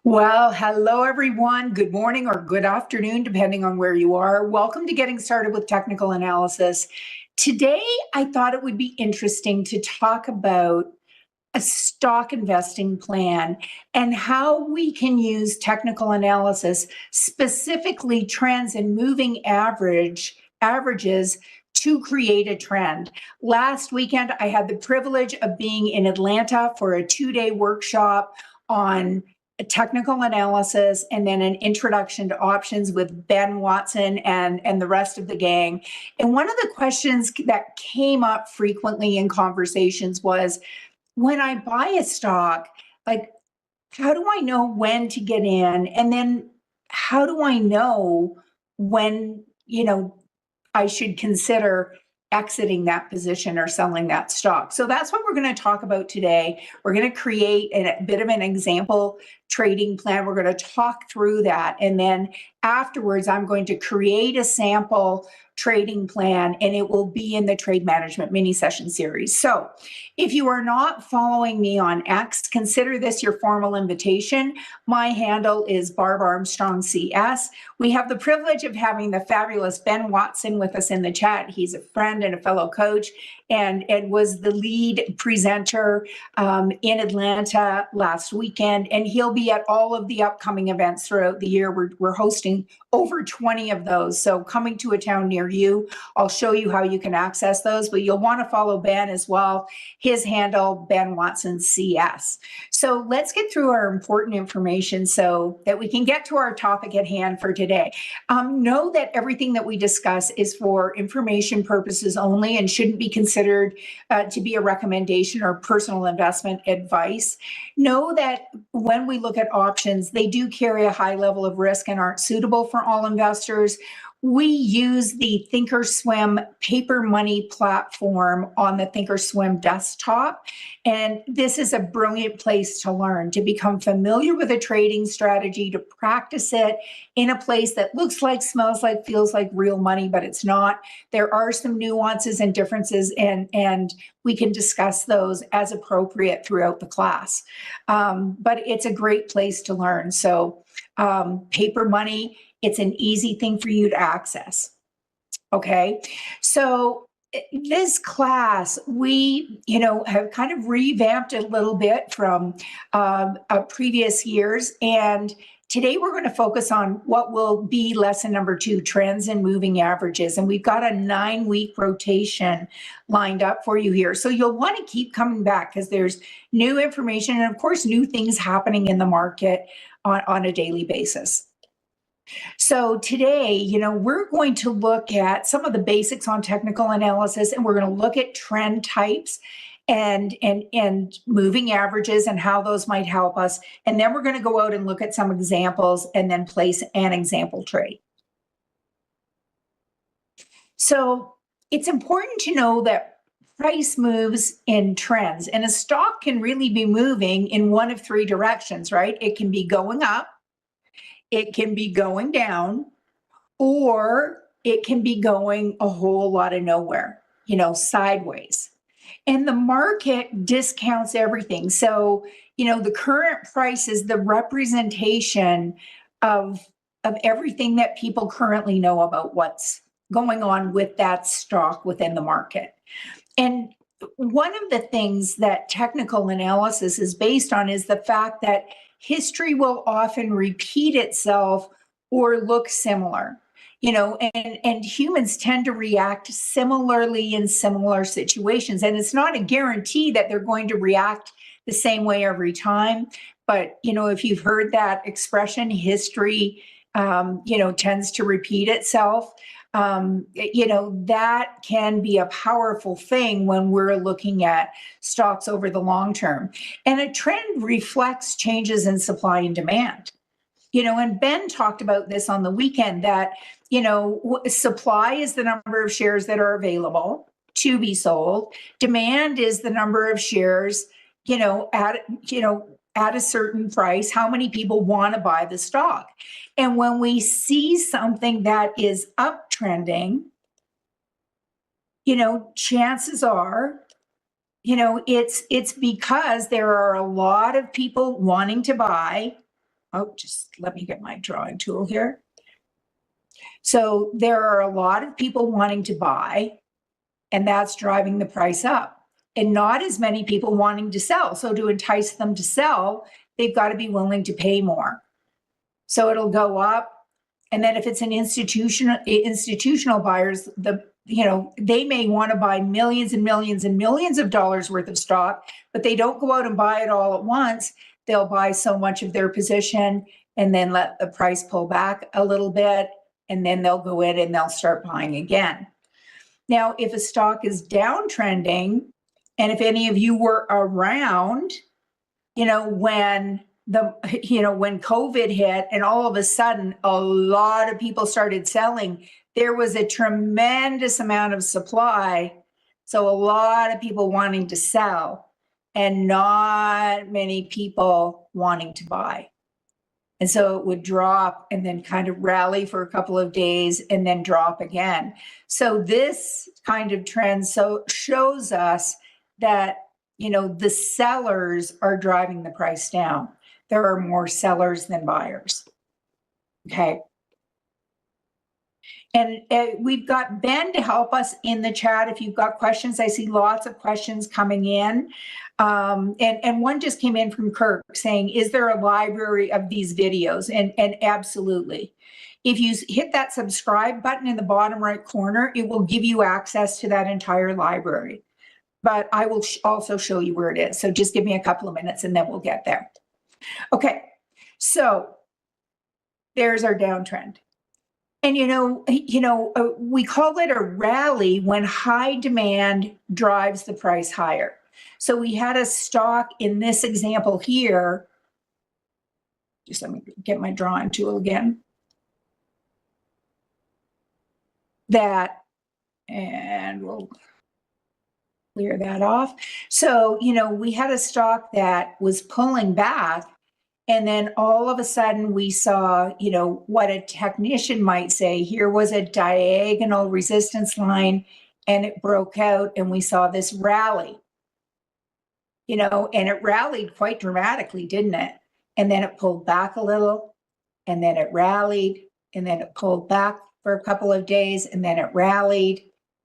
Well, hello everyone. Good morning or good afternoon, depending on where you are. Welcome to Getting Started with Technical Analysis. Today, I thought it would be interesting to talk about a stock investing plan and how we can use technical analysis, specifically trends and moving averages to create a trend. Last weekend, I had the privilege of being in Atlanta for a 2-day workshop on technical analysis and then an introduction to options with Ben Watson and the rest of the gang. And one of the questions that came up frequently in conversations was, when I buy a stock, like, how do I know when to get in? And then how do I know when, I should consider exiting that position or selling that stock? So that's what we're going to talk about today. We're going to create a bit of an example trading plan. We're going to talk through that. And then afterwards, I'm going to create a sample trading plan, and it will be in the Trade Management mini session series. So if you are not following me on X, consider this your formal invitation. My handle is Barb Armstrong CS. We have the privilege of having the fabulous Ben Watson with us in the chat. He's a friend and a fellow coach, and was the lead presenter in Atlanta last weekend. And he'll be at all of the upcoming events throughout the year. We're hosting over 20 of those. So coming to a town near you, I'll show you how you can access those, but you'll want to follow Ben as well. His handle, Ben Watson CS. So let's get through our important information so that we can get to our topic at hand for today. Know that everything that we discuss is for information purposes only and shouldn't be considered to be a recommendation or personal investment advice. Know that when we look at options, they do carry a high level of risk and aren't suitable for all investors. We use the Thinkorswim paper money platform on the Thinkorswim desktop. And this is a brilliant place to learn, to become familiar with a trading strategy, to practice it in a place that looks like, smells like, feels like real money, but it's not. There are some nuances and differences, and we can discuss those as appropriate throughout the class. But it's a great place to learn. So paper money, it's an easy thing for you to access. Okay, so this class, we, have kind of revamped it a little bit from previous years. And today we're going to focus on what will be lesson number 2, trends and moving averages. And we've got a 9-week rotation lined up for you here. So you'll want to keep coming back because there's new information and, of course, new things happening in the market on a daily basis. So today, we're going to look at some of the basics on technical analysis, and we're going to look at trend types and moving averages and how those might help us. And then we're going to go out and look at some examples and then place an example trade. So it's important to know that price moves in trends, and a stock can really be moving in one of 3 directions, right? It can be going up, it can be going down, or it can be going a whole lot of nowhere, sideways. And the market discounts everything. So, the current price is the representation of everything that people currently know about what's going on with that stock within the market. And one of the things that technical analysis is based on is the fact that history will often repeat itself or look similar, and humans tend to react similarly in similar situations. And it's not a guarantee that they're going to react the same way every time. But, if you've heard that expression, history, tends to repeat itself. That can be a powerful thing when we're looking at stocks over the long term. And a trend reflects changes in supply and demand. And Ben talked about this on the weekend that, supply is the number of shares that are available to be sold. Demand is the number of shares, at a certain price, how many people want to buy the stock. And when we see something that is uptrending, chances are, it's because there are a lot of people wanting to buy oh, just let me get my drawing tool here. So there are a lot of people wanting to buy, and that's driving the price up, and not as many people wanting to sell. So to entice them to sell, they've got to be willing to pay more. So it'll go up. And then if it's an institutional buyers, they may want to buy millions and millions and millions of dollars worth of stock, but they don't go out and buy it all at once. They'll buy so much of their position and then let the price pull back a little bit, and then they'll go in and they'll start buying again. Now, if a stock is downtrending, and if any of you were around, when when COVID hit and all of a sudden a lot of people started selling, there was a tremendous amount of supply. So a lot of people wanting to sell and not many people wanting to buy. And so it would drop and then kind of rally for a couple of days and then drop again. So this kind of trend shows us that, the sellers are driving the price down. There are more sellers than buyers. Okay. And we've got Ben to help us in the chat. If you've got questions, I see lots of questions coming in. And one just came in from Kirk saying, is there a library of these videos? And absolutely. If you hit that subscribe button in the bottom right corner, it will give you access to that entire library. But I will also show you where it is. So just give me a couple of minutes and then we'll get there. Okay, so there's our downtrend. And we call it a rally when high demand drives the price higher. So we had a stock in this example here. Just let me get my drawing tool again. And we'll clear that off. So, we had a stock that was pulling back, and then all of a sudden we saw, what a technician might say, here was a diagonal resistance line, and it broke out, and we saw this rally, and it rallied quite dramatically, didn't it? And then it pulled back a little, and then it rallied, and then it pulled back for a couple of days, and then it rallied,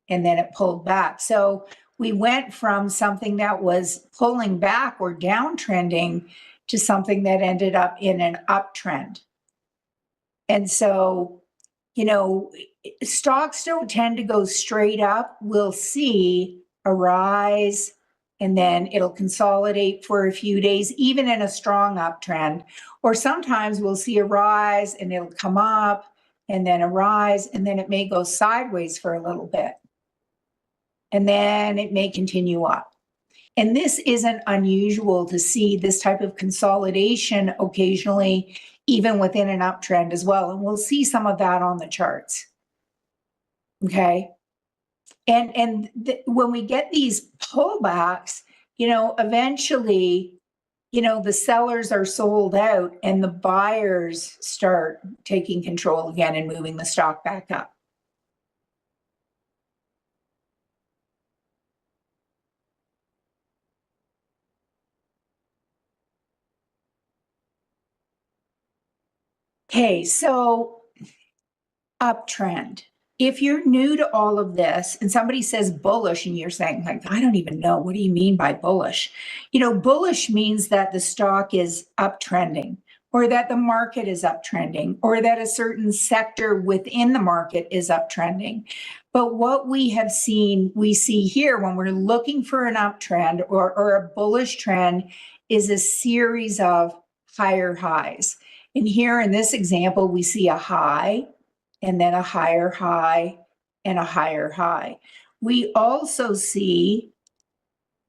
and then it pulled back. So we went from something that was pulling back or downtrending to something that ended up in an uptrend. And so, stocks don't tend to go straight up. We'll see a rise, and then it'll consolidate for a few days, even in a strong uptrend. Or sometimes we'll see a rise and it'll come up, and then a rise, and then it may go sideways for a little bit. And then it may continue up. And this isn't unusual to see this type of consolidation occasionally, even within an uptrend as well. And we'll see some of that on the charts. Okay. And when we get these pullbacks, eventually, the sellers are sold out and the buyers start taking control again and moving the stock back up. Okay, so uptrend. If you're new to all of this and somebody says bullish and you're saying, like, I don't even know, what do you mean by bullish? Bullish means that the stock is uptrending, or that the market is uptrending, or that a certain sector within the market is uptrending. But what we see here when we're looking for an uptrend or a bullish trend is a series of higher highs. And here in this example, we see a high, and then a higher high, and a higher high. We also see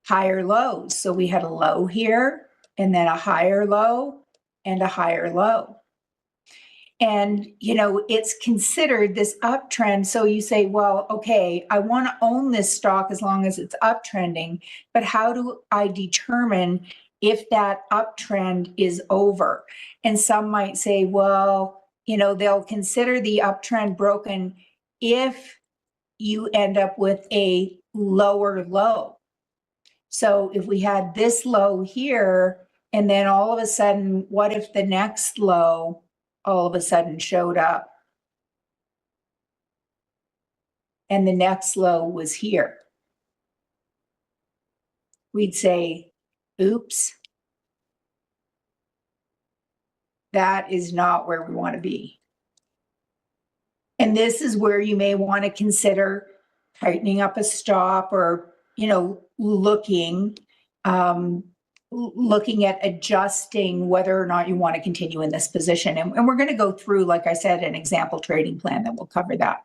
higher lows. So we had a low here, and then a higher low, and a higher low. And, it's considered this uptrend. So you say, well, okay, I want to own this stock as long as it's uptrending, but how do I determine if that uptrend is over? And some might say, well, they'll consider the uptrend broken if you end up with a lower low. So if we had this low here And then all of a sudden, what if the next low all of a sudden showed up? And the next low was here. We'd say, oops, that is not where we want to be. And this is where you may want to consider tightening up a stop, or, looking at adjusting whether or not you want to continue in this position. And we're going to go through, like I said, an example trading plan that will cover that.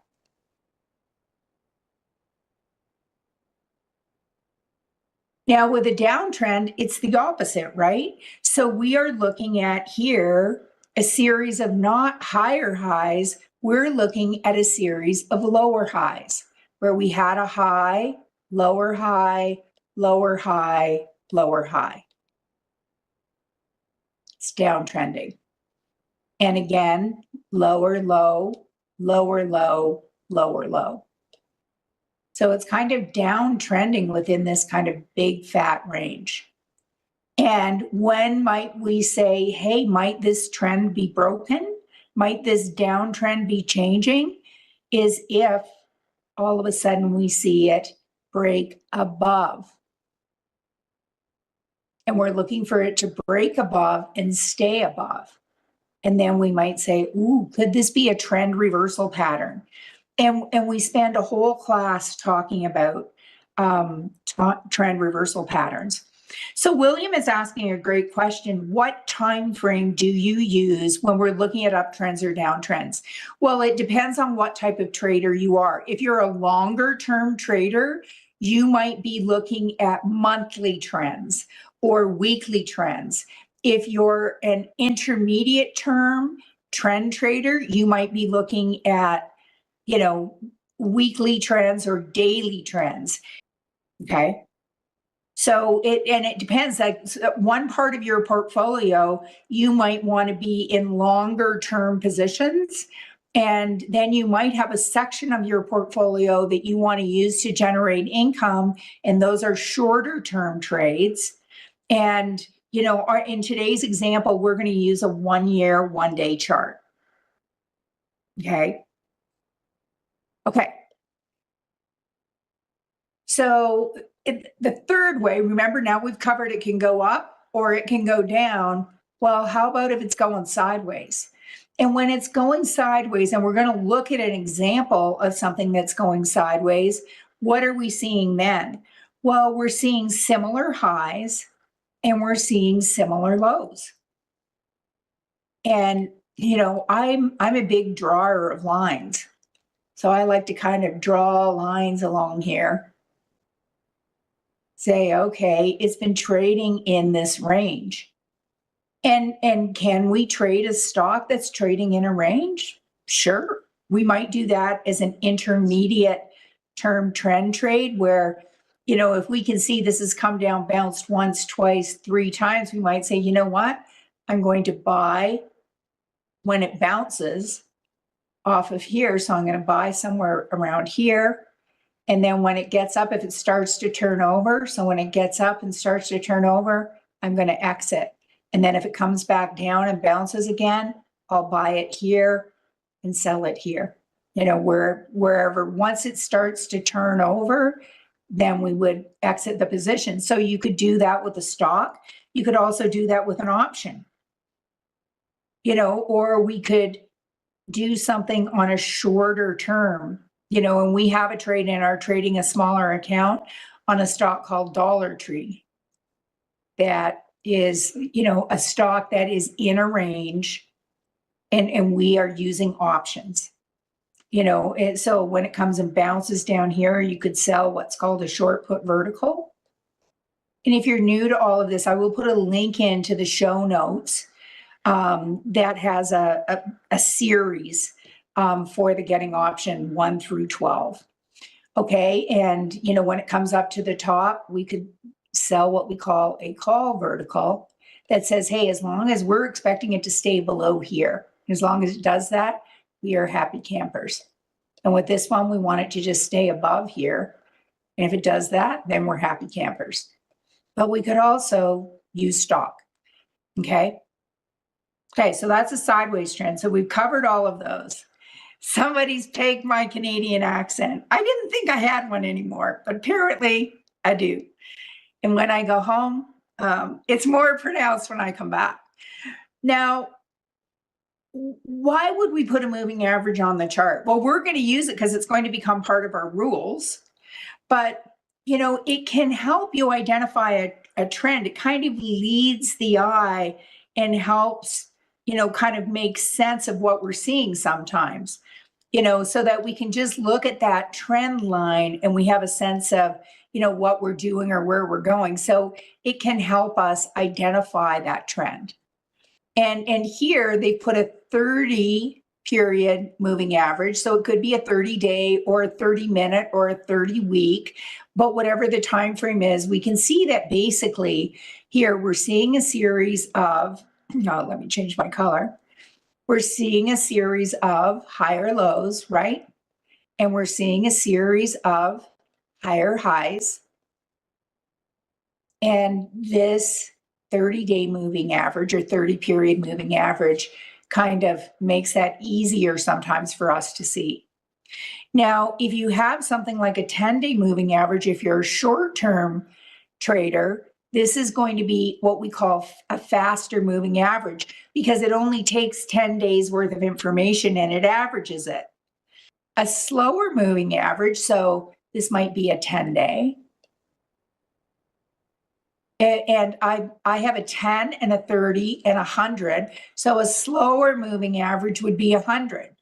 Now with a downtrend, it's the opposite, right? So we are looking at here a series of not higher highs. We're looking at a series of lower highs where we had a high, lower high, lower high, lower high. It's downtrending. And again, lower low, lower low, lower low. So it's kind of downtrending within this kind of big fat range. And when might we say, hey, might this trend be broken? Might this downtrend be changing? Is if all of a sudden we see it break above. And we're looking for it to break above and stay above. And then we might say, ooh, could this be a trend reversal pattern? And we spend a whole class talking about trend reversal patterns. So William is asking a great question. What time frame do you use when we're looking at uptrends or downtrends? Well, it depends on what type of trader you are. If you're a longer term trader, you might be looking at monthly trends or weekly trends. If you're an intermediate term trend trader, you might be looking at weekly trends or daily trends. Okay. So it depends. Like one part of your portfolio, you might want to be in longer term positions. And then you might have a section of your portfolio that you want to use to generate income. And those are shorter term trades. And, in today's example, we're going to use a 1 year, 1 day chart. Okay. Okay. So the third way, remember now we've covered it can go up or it can go down. Well, how about if it's going sideways? And when it's going sideways, and we're going to look at an example of something that's going sideways, what are we seeing then? Well, we're seeing similar highs and we're seeing similar lows. And, I'm a big drawer of lines. So I like to kind of draw lines along here. Say, okay, it's been trading in this range. And can we trade a stock that's trading in a range? Sure. We might do that as an intermediate term trend trade where, if we can see this has come down, bounced once, twice, 3 times, we might say, you know what? I'm going to buy when it bounces off of here. So I'm going to buy somewhere around here. And then when it gets up, if it starts to turn over, so when it gets up and starts to turn over, I'm going to exit. And then if it comes back down and bounces again, I'll buy it here and sell it here. Wherever, once it starts to turn over, then we would exit the position. So you could do that with a stock. You could also do that with an option, or we could do something on a shorter term, and we have a trade in our trading a smaller account on a stock called Dollar Tree. That is, a stock that is in a range and we are using options, and so when it comes and bounces down here, you could sell what's called a short put vertical. And if you're new to all of this, I will put a link into the show notes that has a series for the getting option 1 through 12. Okay. And, when it comes up to the top, we could sell what we call a call vertical that says, hey, as long as we're expecting it to stay below here, as long as it does that, we are happy campers. And with this one, we want it to just stay above here. And if it does that, then we're happy campers. But we could also use stock. Okay. Okay, so that's a sideways trend. So we've covered all of those. Somebody's taken my Canadian accent. I didn't think I had one anymore, but apparently I do. And when I go home, it's more pronounced when I come back. Now, why would we put a moving average on the chart? Well, we're going to use it because it's going to become part of our rules. But, it can help you identify a trend. It kind of leads the eye and helps, kind of make sense of what we're seeing sometimes, so that we can just look at that trend line and we have a sense of, what we're doing or where we're going. So it can help us identify that trend. And here they put a 30 period moving average. So it could be a 30-day or a 30-minute or a 30-week, but whatever the time frame is, we can see that basically here we're seeing a series of, let me change my color. We're seeing a series of higher lows, right? And we're seeing a series of higher highs. And this 30-day moving average or 30 period moving average kind of makes that easier sometimes for us to see. Now, if you have something like a 10-day moving average, if you're a short-term trader, this is going to be what we call a faster moving average because it only takes 10 days worth of information and it averages it. A slower moving average, so this might be a 10-day, and I have a 10 and a 30 and 100. So a slower moving average would be 100.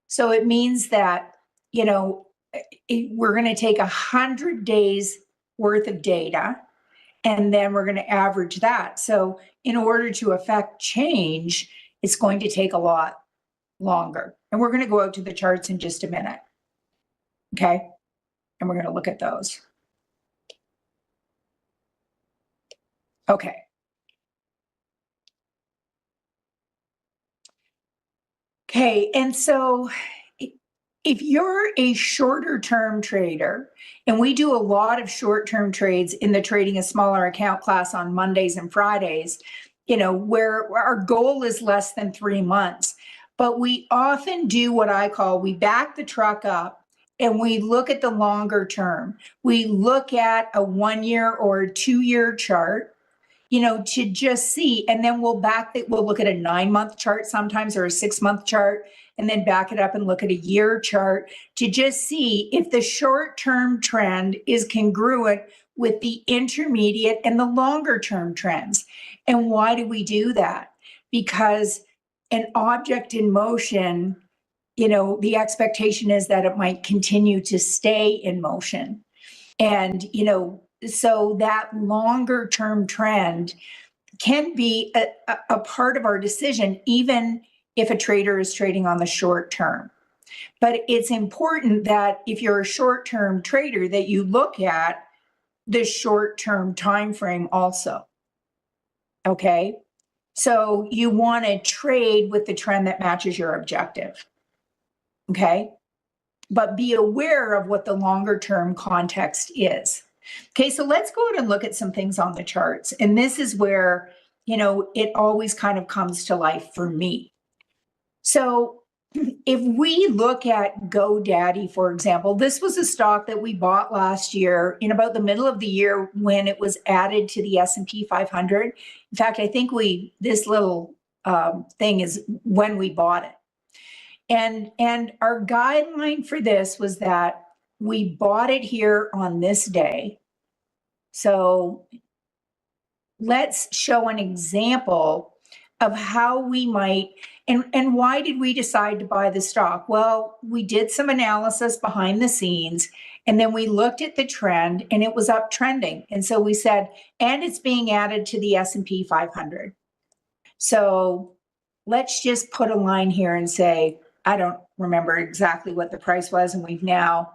So it means that, we're going to take 100 days worth of data and then we're going to average that. So in order to affect change, it's going to take a lot longer. And we're going to go out to the charts in just a minute. Okay. And we're going to look at those. Okay. Okay, and so if you're a shorter term trader, and we do a lot of short term trades in the trading a smaller account class on Mondays and Fridays, where our goal is less than 3 months, but we often do what I call, we back the truck up and we look at the longer term. We look at a 1 year or a 2 year chart, to just see, and then we'll look at a 9-month chart sometimes or a 6-month chart, and then back it up and look at a year chart to just see if the short-term trend is congruent with the intermediate and the longer term trends. And why do we do that? Because an object in motion, the expectation is that it might continue to stay in motion. And, so that longer term trend can be a part of our decision, even if a trader is trading on the short term. But it's important that if you're a short term trader, that you look at the short term time frame also. Okay. So you want to trade with the trend that matches your objective. Okay. But be aware of what the longer term context is. Okay, so let's go out and look at some things on the charts. And this is where, it always kind of comes to life for me. So if we look at GoDaddy, for example, this was a stock that we bought last year in about the middle of the year when it was added to the S&P 500. In fact, I think this little thing is when we bought it. And our guideline for this was that we bought it here on this day. So let's show an example of how we might, and why did we decide to buy the stock? Well, we did some analysis behind the scenes, and then we looked at the trend and it was uptrending. And so we said, and it's being added to the S&P 500. So let's just put a line here and say, I don't remember exactly what the price was, and we've now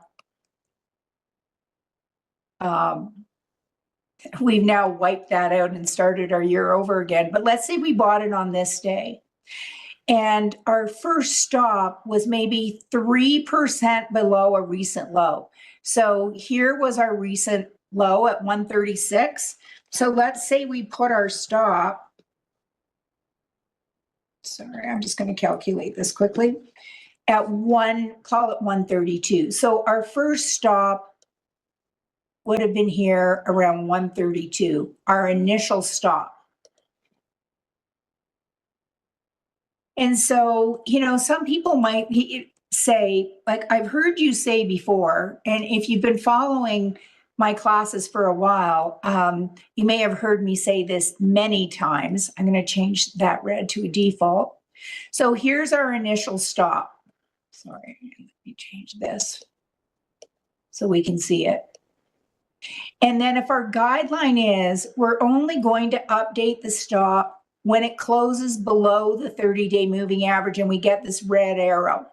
wiped that out and started our year over again. But let's say we bought it on this day, and our first stop was maybe 3% below a recent low. So here was our recent low at 136. So let's say we put our stop sorry, I'm just going to calculate this quickly. At call it 132. So our first stop would have been here around 132, our initial stop. And so, some people might say, like I've heard you say before, and if you've been following my classes for a while, you may have heard me say this many times. I'm going to change that red to a default. So here's our initial stop. Sorry, let me change this so we can see it. And then if our guideline is, we're only going to update the stop when it closes below the 30-day moving average and we get this red arrow.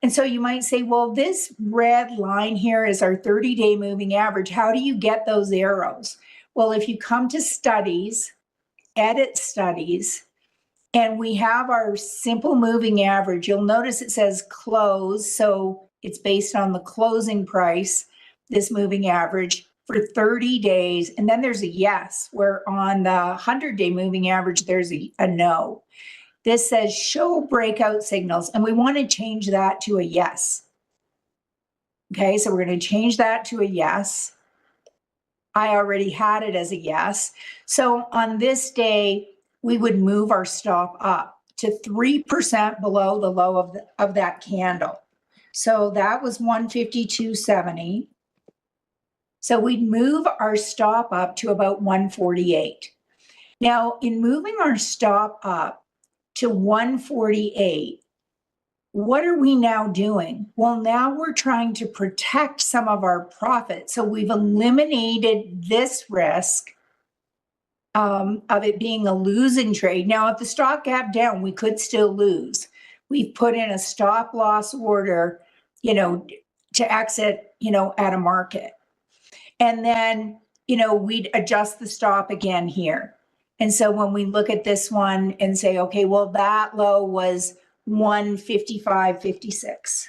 And so you might say, well, this red line here is our 30-day moving average. How do you get those arrows? Well, if you come to studies, edit studies, and we have our simple moving average, you'll notice it says close. So it's based on the closing price, this moving average for 30 days. And then there's a yes, where on the 100-day moving average, there's a no. This says show breakout signals, and we want to change that to a yes. Okay, so we're going to change that to a yes. I already had it as a yes. So on this day, we would move our stop up to 3% below the low of that candle. So that was 152.70. So we'd move our stop up to about 148. Now, in moving our stop up to 148, what are we now doing? Well, now we're trying to protect some of our profit. So we've eliminated this risk of it being a losing trade. Now, if the stock gapped down, we could still lose. We've put in a stop loss order, to exit, at a market. And then, we'd adjust the stop again here. And so when we look at this one and say, okay, well, that low was 155.56.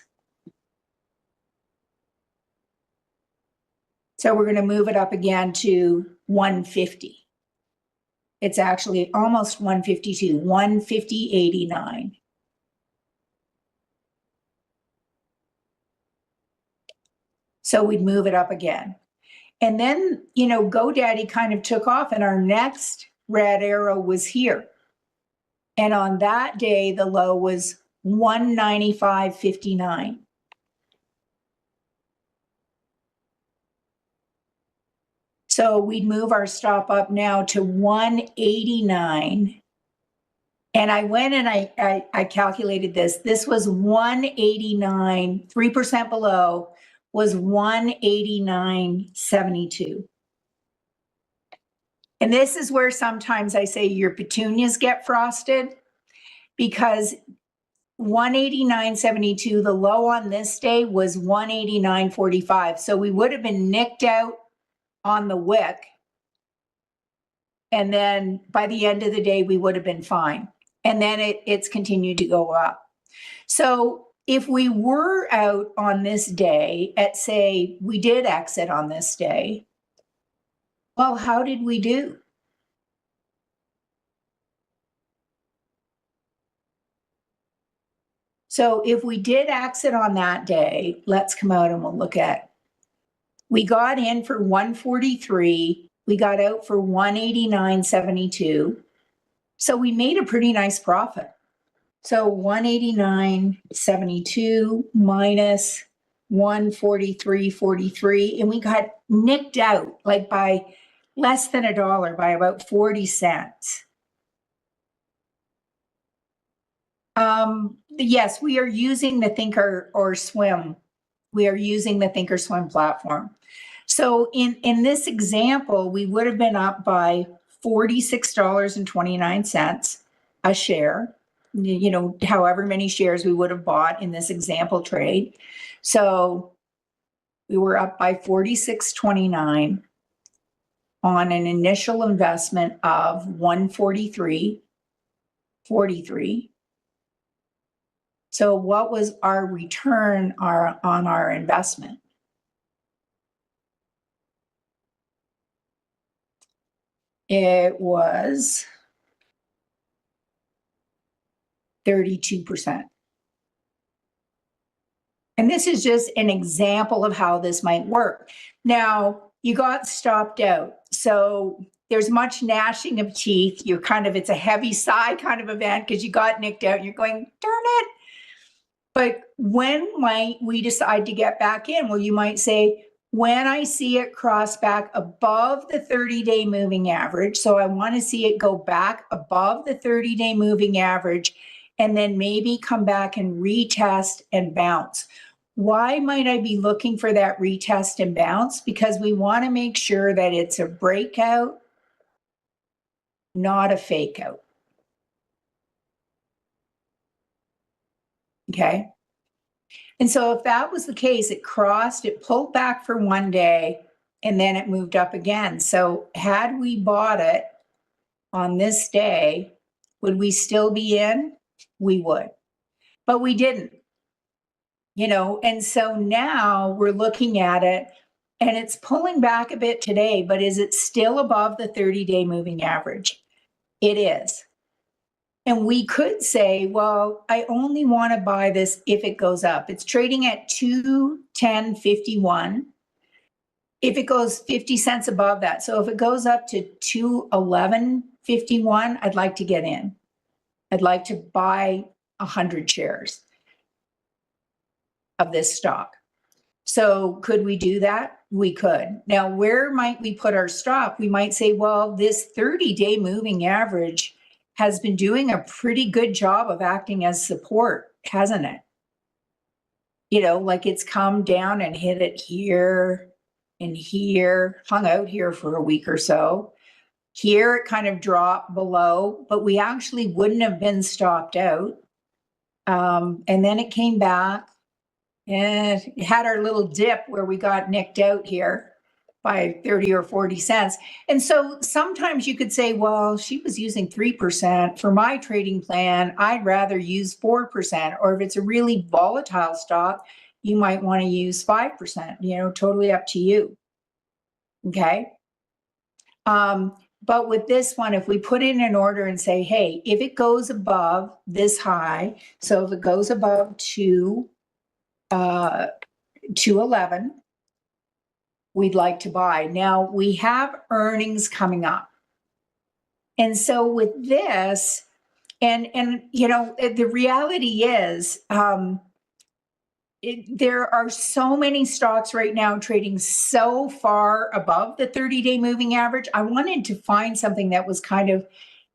So we're going to move it up again to 150. It's actually almost 152, 150.89. So we'd move it up again. And then, GoDaddy kind of took off, and our next red arrow was here. And on that day, the low was 195.59. So we'd move our stop up now to 189. And I went and I calculated this. This was 189, 3% below was 189.72. And this is where sometimes I say your petunias get frosted, because 189.72, the low on this day was 189.45. So we would have been nicked out on the wick. And then by the end of the day, we would have been fine. And then it's continued to go up. So if we were out on this day at, say, we did exit on this day, well, how did we do? So if we did exit on that day, let's come out and we'll look at, we got in for 143, we got out for 189.72. So we made a pretty nice profit. So 189.72 minus 143.43, and we got nicked out like by less than $1, by about 40 cents. Yes, we are using the Thinkorswim. We are using the Thinkorswim platform. So in this example, we would have been up by $46.29 a share, however many shares we would have bought in this example trade. So we were up by $46.29 on an initial investment of $143.43. So what was our return on our investment? It was 32%. And this is just an example of how this might work. Now, you got stopped out. So there's much gnashing of teeth. You're it's a heavy sigh kind of event because you got nicked out. You're going, darn it. But when might we decide to get back in? Well, you might say, when I see it cross back above the 30-day moving average. So I want to see it go back above the 30-day moving average and then maybe come back and retest and bounce. Why might I be looking for that retest and bounce? Because we want to make sure that it's a breakout, not a fake out. Okay. And so if that was the case, it crossed, it pulled back for one day, and then it moved up again. So had we bought it on this day, would we still be in? We would, but we didn't, and so now we're looking at it and it's pulling back a bit today, but is it still above the 30-day moving average? It is. And we could say, well, I only want to buy this if it goes up. It's trading at 210.51. If it goes 50 cents above that, so if it goes up to 211.51, I'd like to get in. I'd like to buy 100 shares of this stock. So could we do that? We could. Now, where might we put our stop? We might say, well, this 30-day moving average has been doing a pretty good job of acting as support, hasn't it? Like it's come down and hit it here and here, hung out here for a week or so. Here it kind of dropped below, but we actually wouldn't have been stopped out. And then it came back and it had our little dip where we got nicked out here by 30 or 40 cents. And so sometimes you could say, well, she was using 3%. For my trading plan, I'd rather use 4%. Or if it's a really volatile stock, you might want to use 5%, totally up to you. Okay. But with this one, if we put in an order and say, hey, if it goes above this high, so if it goes above 211, we'd like to buy. Now we have earnings coming up. And so with this, and the reality is, there are so many stocks right now trading so far above the 30-day moving average. I wanted to find something that was kind of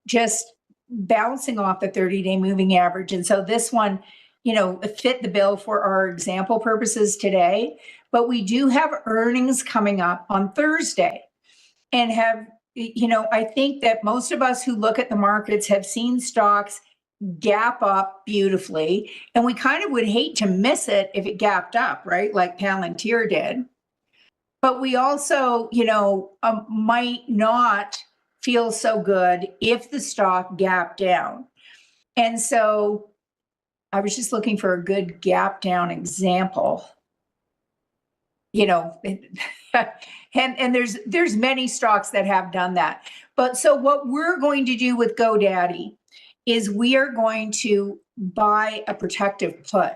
just bouncing off the 30-day moving average. And so this one, fit the bill for our example purposes today. But we do have earnings coming up on Thursday and I think that most of us who look at the markets have seen stocks gap up beautifully. And we kind of would hate to miss it if it gapped up, right? Like Palantir did. But we also, might not feel so good if the stock gapped down. And so I was just looking for a good gap down example. And there's many stocks that have done that. But so what we're going to do with GoDaddy is we are going to buy a protective put.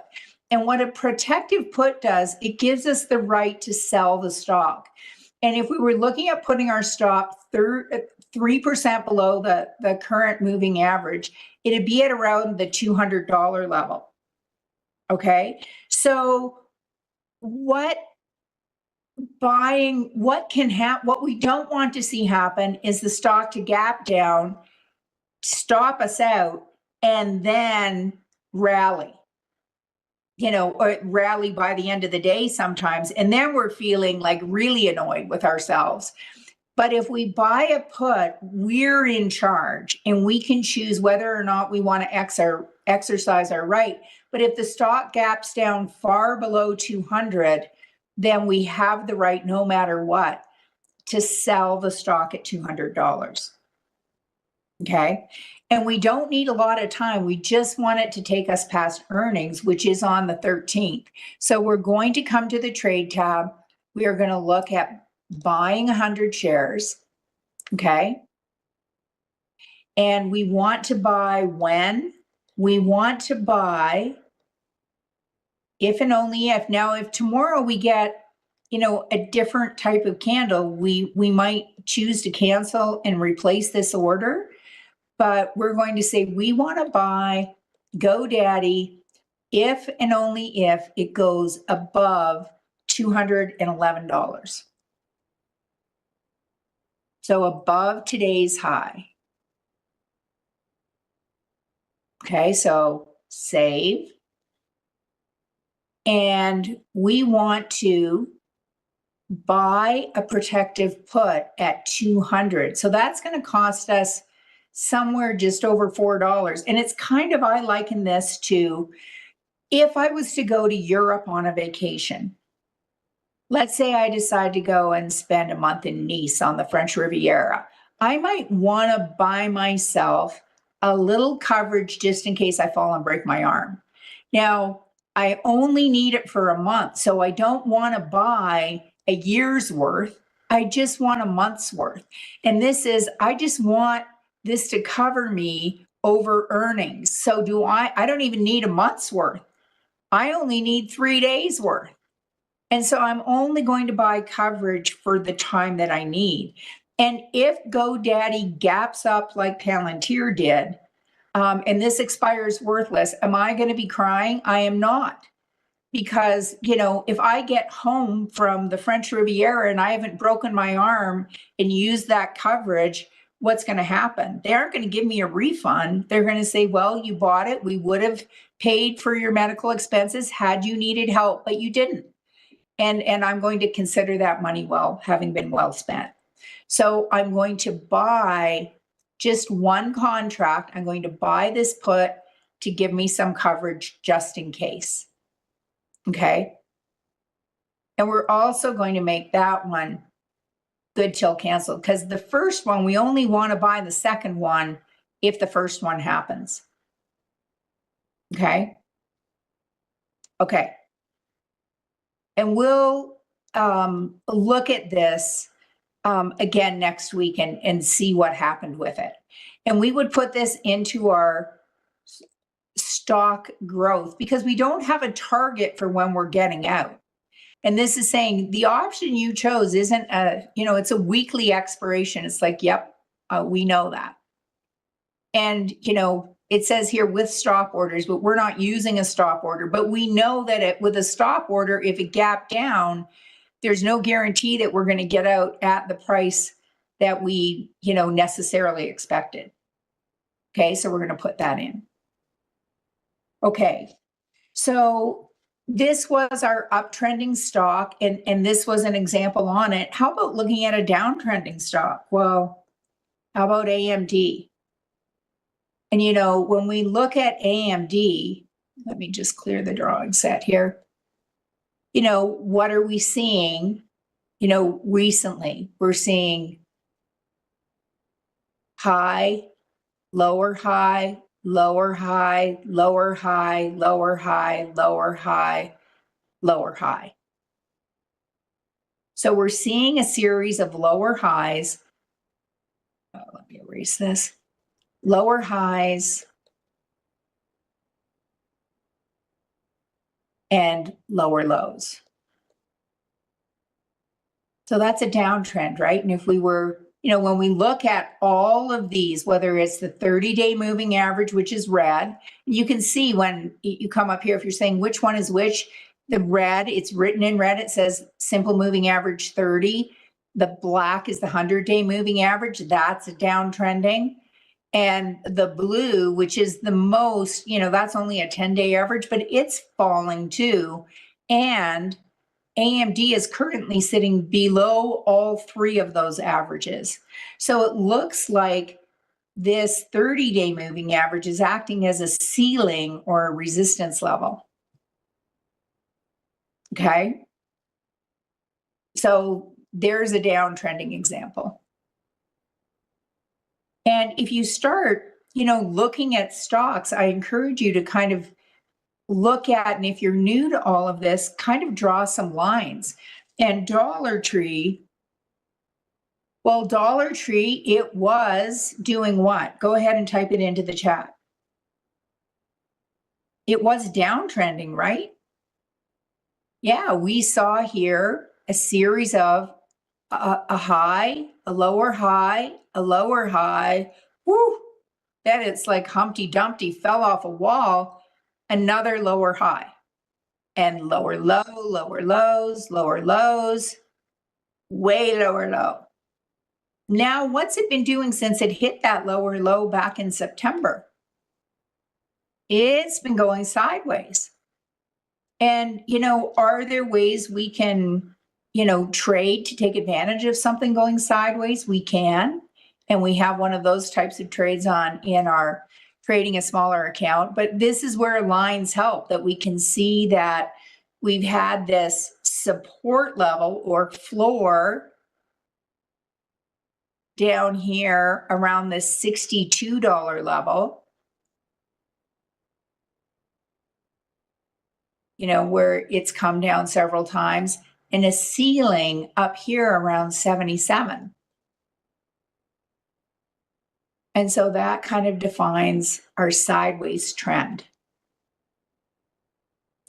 And what a protective put does, it gives us the right to sell the stock. And if we were looking at putting our stop 3% below the current moving average, it'd be at around the $200 level. Okay, so what we don't want to see happen is the stock to gap down, stop us out, and then rally, or rally by the end of the day sometimes. And then we're feeling like really annoyed with ourselves. But if we buy a put, we're in charge and we can choose whether or not we want to exercise our right. But if the stock gaps down far below 200, then we have the right, no matter what, to sell the stock at $200. Okay. And we don't need a lot of time. We just want it to take us past earnings, which is on the 13th. So we're going to come to the trade tab. We are going to look at buying 100 shares. Okay. And we want to buy when? we want to buy if and only if. Now, if tomorrow we get, a different type of candle, we might choose to cancel and replace this order. But we're going to say we want to buy GoDaddy if and only if it goes above $211. So above today's high. Okay, so save. And we want to buy a protective put at 200. So that's going to cost us somewhere just over $4. And it's kind of, I liken this to if I was to go to Europe on a vacation. Let's say I decide to go and spend a month in Nice on the French Riviera. I might want to buy myself a little coverage just in case I fall and break my arm. Now, I only need it for a month, so I don't want to buy a year's worth. I just want a month's worth. And I just want this to cover me over earnings. So I don't even need a month's worth. I only need 3 days worth. And so I'm only going to buy coverage for the time that I need. And if GoDaddy gaps up like Palantir did, and this expires worthless, am I going to be crying? I am not. Because, if I get home from the French Riviera and I haven't broken my arm and used that coverage, what's going to happen? They aren't going to give me a refund. They're going to say, well, you bought it. We would have paid for your medical expenses had you needed help, but you didn't. And I'm going to consider that money having been well spent. So I'm going to buy just one contract. I'm going to buy this put to give me some coverage just in case. Okay. And we're also going to make that one good till canceled, because the first one, we only want to buy the second one if the first one happens. Okay. Okay. And we'll look at this again next week and see what happened with it. And we would put this into our stock growth because we don't have a target for when we're getting out. And this is saying the option you chose isn't it's a weekly expiration. It's like, yep, we know that. And, it says here with stop orders, but we're not using a stop order. But we know that with a stop order, if it gapped down, there's no guarantee that we're going to get out at the price that we, necessarily expected. Okay, so we're going to put that in. Okay, so this was our uptrending stock, and this was an example on it. How about looking at a downtrending stock? Well, how about AMD? And, when we look at AMD, let me just clear the drawing set here. What are we seeing? Recently, we're seeing high, lower high, lower high, lower high, lower high, lower high, lower high. So we're seeing a series of lower highs. Let me erase this. Lower highs and lower lows. So that's a downtrend, right? And if we were, when we look at all of these, whether it's the 30-day moving average, which is red, you can see when you come up here, if you're saying which one is which, the red, it's written in red, it says simple moving average 30. The black is the 100-day moving average. That's a downtrending. And the blue, which is the most, that's only a 10-day average, but it's falling too. And AMD is currently sitting below all three of those averages. So it looks like this 30-day moving average is acting as a ceiling or a resistance level. Okay. So there's a downtrending example. And if you start, looking at stocks, I encourage you to kind of look at, and if you're new to all of this, kind of draw some lines. And Dollar Tree, well, Dollar Tree, it was doing what? Go ahead and type it into the chat. it was downtrending, right? Yeah, we saw here a series of a high, a lower high, a lower high. Woo! Then it's like Humpty Dumpty fell off a wall, another lower high, and lower low, lower lows, way lower low. Now, what's it been doing since it hit that lower low back in September? It's been going sideways. And, are there ways we can, trade to take advantage of something going sideways? We can. And we have one of those types of trades on in our trading a smaller account. But this is where lines help, that we can see that we've had this support level or floor down here around the $62 level. Where it's come down several times, and a ceiling up here around 77. And so that kind of defines our sideways trend.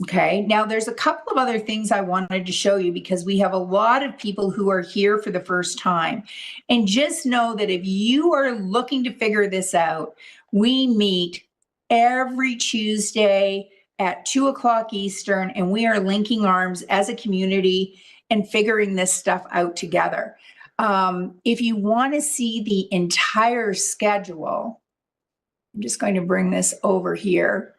Okay, now there's a couple of other things I wanted to show you because we have a lot of people who are here for the first time. And just know that if you are looking to figure this out, we meet every Tuesday at 2 o'clock Eastern, and we are linking arms as a community and figuring this stuff out together. If you want to see the entire schedule, I'm just going to bring this over here.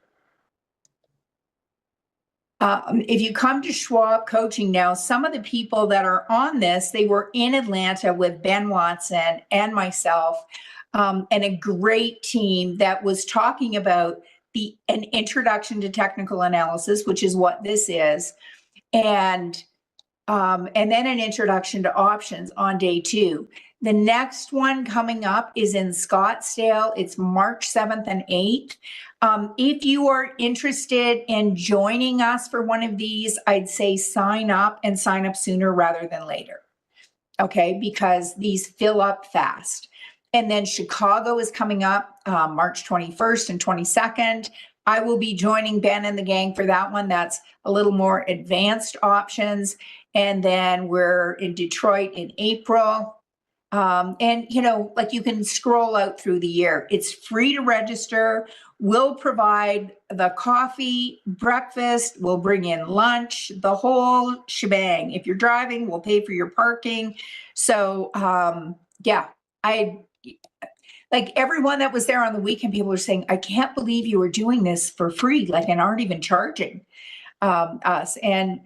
If you come to Schwab Coaching now, some of the people that are on this, they were in Atlanta with Ben Watson and myself, and a great team that was talking about an introduction to technical analysis, which is what this is, and then an introduction to options on day 2. The next one coming up is in Scottsdale. It's March 7th and 8th. If you are interested in joining us for one of these, I'd say sign up sooner rather than later. Okay, because these fill up fast. And then Chicago is coming up March 21st and 22nd. I will be joining Ben and the gang for that one. That's a little more advanced options. And then we're in Detroit in April. And, you can scroll out through the year. It's free to register. We'll provide the coffee, breakfast, we'll bring in lunch, the whole shebang. If you're driving, we'll pay for your parking. So, like everyone that was there on the weekend, people were saying, I can't believe you were doing this for free, and aren't even charging us. And,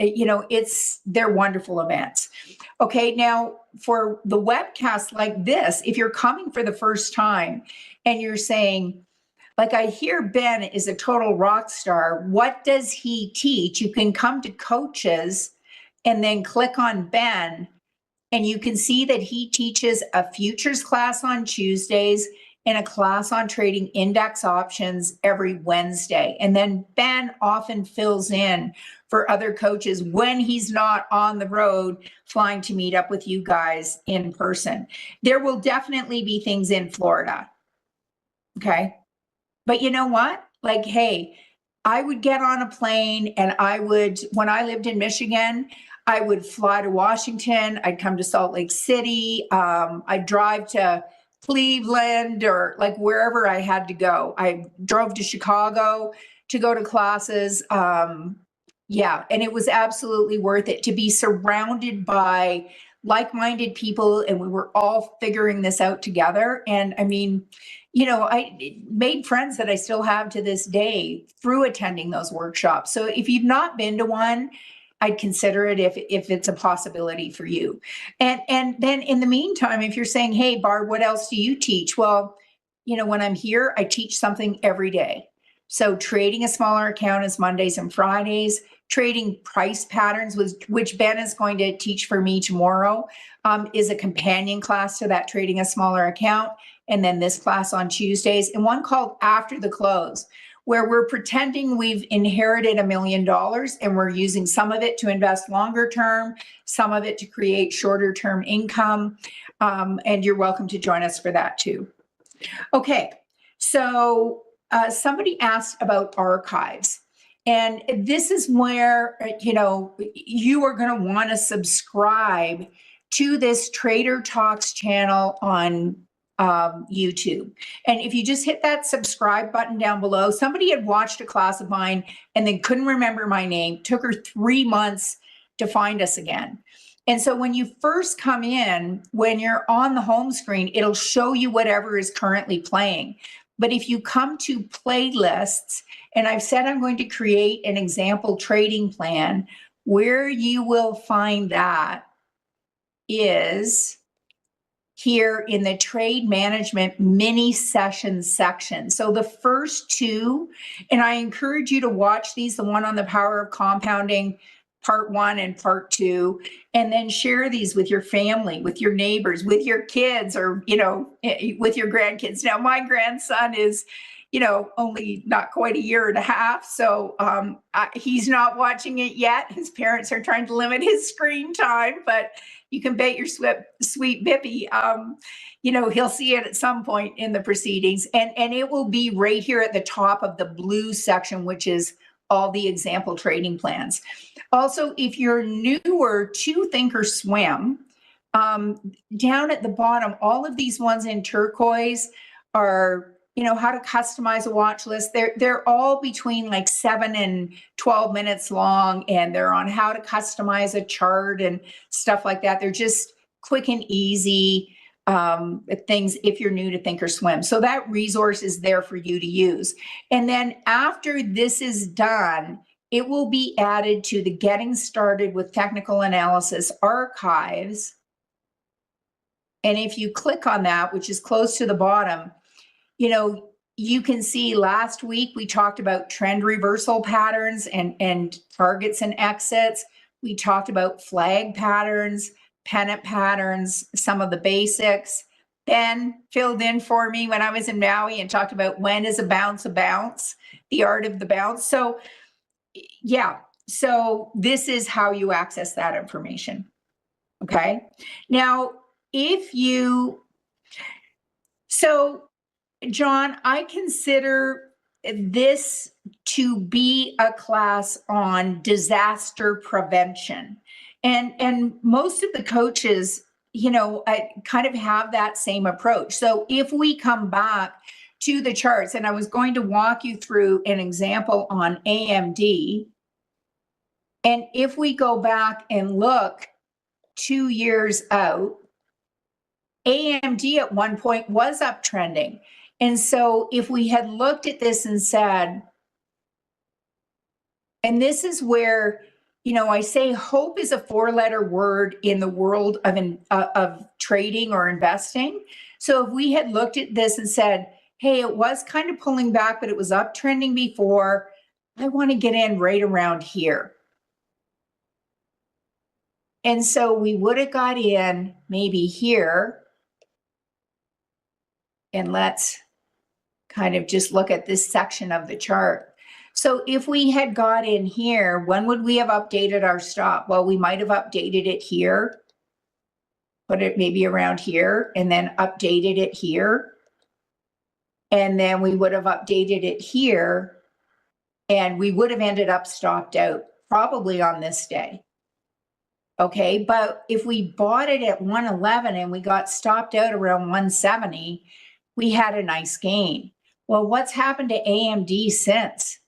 they're wonderful events. Okay, now for the webcast like this, if you're coming for the first time and you're saying, I hear Ben is a total rock star, what does he teach? You can come to coaches and then click on Ben, and you can see that he teaches a futures class on Tuesdays and a class on trading index options every Wednesday. And then Ben often fills in for other coaches when he's not on the road flying to meet up with you guys in person. There will definitely be things in Florida. Okay. But you know what? Hey, I would get on a plane and when I lived in Michigan, I would fly to Washington. I'd come to Salt Lake City. I'd drive to Cleveland or wherever I had to go. I drove to Chicago to go to classes. And it was absolutely worth it to be surrounded by like-minded people, and we were all figuring this out together. And I mean, I made friends that I still have to this day through attending those workshops. So if you've not been to one, I'd consider it if it's a possibility for you. And then in the meantime, if you're saying, hey, Barb, what else do you teach? Well, when I'm here, I teach something every day. So trading a smaller account is Mondays and Fridays. Trading price patterns, which Ben is going to teach for me tomorrow, is a companion class to that trading a smaller account. And then this class on Tuesdays, and one called After the Close, where we're pretending we've inherited $1 million and we're using some of it to invest longer term, some of it to create shorter term income. And you're welcome to join us for that too. Okay, so somebody asked about archives. And this is where, you are going to want to subscribe to this Trader Talks channel on YouTube. And if you just hit that subscribe button down below, somebody had watched a class of mine and then couldn't remember my name, took her 3 months to find us again. And so when you first come in, when you're on the home screen, it'll show you whatever is currently playing. But if you come to playlists, and I've said I'm going to create an example trading plan, where you will find that is here in the trade management mini session section. So the first two, and I encourage you to watch these, the one on the power of compounding, part 1 and part 2, and then share these with your family, with your neighbors, with your kids, or, with your grandkids. Now, my grandson is, only not quite a year and a half. So he's not watching it yet. His parents are trying to limit his screen time, but you can bet your sweet Bippy, he'll see it at some point in the proceedings. And it will be right here at the top of the blue section, which is all the example trading plans. Also, if you're newer to Thinkorswim, down at the bottom, all of these ones in turquoise are, how to customize a watch list. They're all between like 7 and 12 minutes long, and they're on how to customize a chart and stuff like that. They're just quick and easy things if you're new to Thinkorswim. So that resource is there for you to use. And then after this is done, it will be added to the Getting Started with Technical Analysis archives. And if you click on that, which is close to the bottom, you can see last week we talked about trend reversal patterns and targets and exits. We talked about flag patterns, pennant patterns, some of the basics. Ben filled in for me when I was in Maui and talked about when is a bounce, the art of the bounce. So yeah, so this is how you access that information. Okay. Now, John, I consider this to be a class on disaster prevention. And most of the coaches, kind of have that same approach. So if we come back to the charts, and I was going to walk you through an example on AMD, and if we go back and look 2 years out, AMD at one point was uptrending. And so if we had looked at this and said, and this is where, I say hope is a 4-letter word in the world of trading or investing. So if we had looked at this and said, hey, it was kind of pulling back, but it was uptrending before, I want to get in right around here. And so we would have got in maybe here. And let's kind of just look at this section of the chart. So if we had got in here, when would we have updated our stop? Well, we might have updated it here, put it maybe around here, and then updated it here. And then we would have updated it here, and we would have ended up stopped out probably on this day. Okay, but if we bought it at 111 and we got stopped out around 170, we had a nice gain. Well, what's happened to AMD since?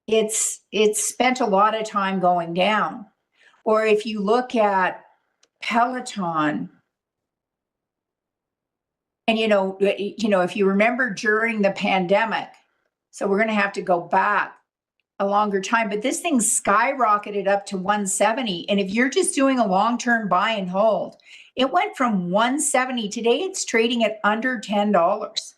It's spent a lot of time going down. Or if you look at Peloton, and if you remember during the pandemic, so we're going to have to go back a longer time, but this thing skyrocketed up to 170. And if you're just doing a long-term buy and hold, it went from 170. Today it's trading at under $10.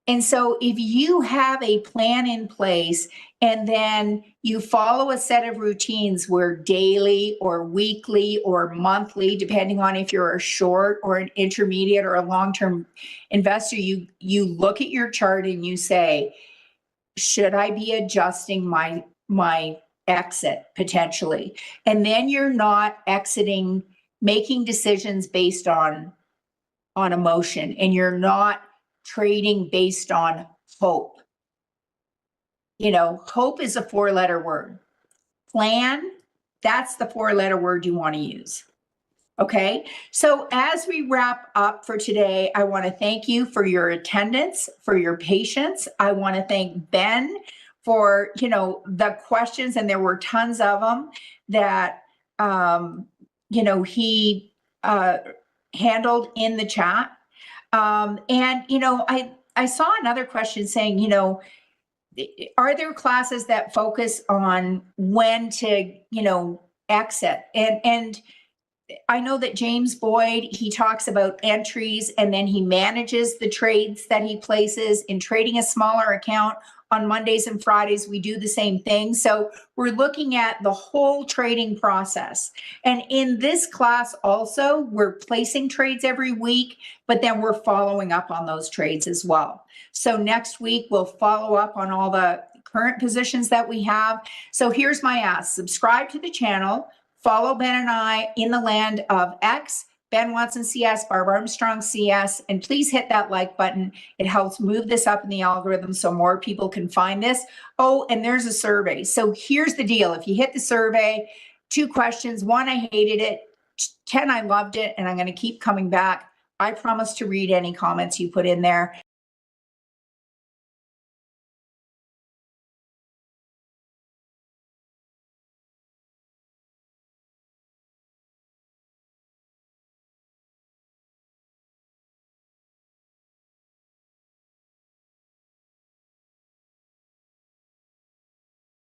And so if you have a plan in place and then you follow a set of routines where daily or weekly or monthly, depending on if you're a short or an intermediate or a long-term investor, you look at your chart and you say, should I be adjusting my exit potentially? And then you're not exiting, making decisions based on emotion, and you're not trading based on hope. Hope is a 4-letter word. Plan, that's the 4-letter word you want to use. Okay, so as we wrap up for today, I want to thank you for your attendance, for your patience. I want to thank Ben for, the questions, and there were tons of them that, he handled in the chat. I saw another question saying, are there classes that focus on when to, exit? And I know that James Boyd, he talks about entries, and then he manages the trades that he places in trading a smaller account. On Mondays and Fridays, we do the same thing. So we're looking at the whole trading process. And in this class also, we're placing trades every week, but then we're following up on those trades as well. So next week, we'll follow up on all the current positions that we have. So here's my ask: subscribe to the channel. Follow Ben and I in the land of X, Ben Watson CS, Barb Armstrong CS, and please hit that like button. It helps move this up in the algorithm so more people can find this. Oh, and there's a survey. So here's the deal. If you hit the survey, 2 questions. 1, I hated it. 10, I loved it, and I'm going to keep coming back. I promise to read any comments you put in there.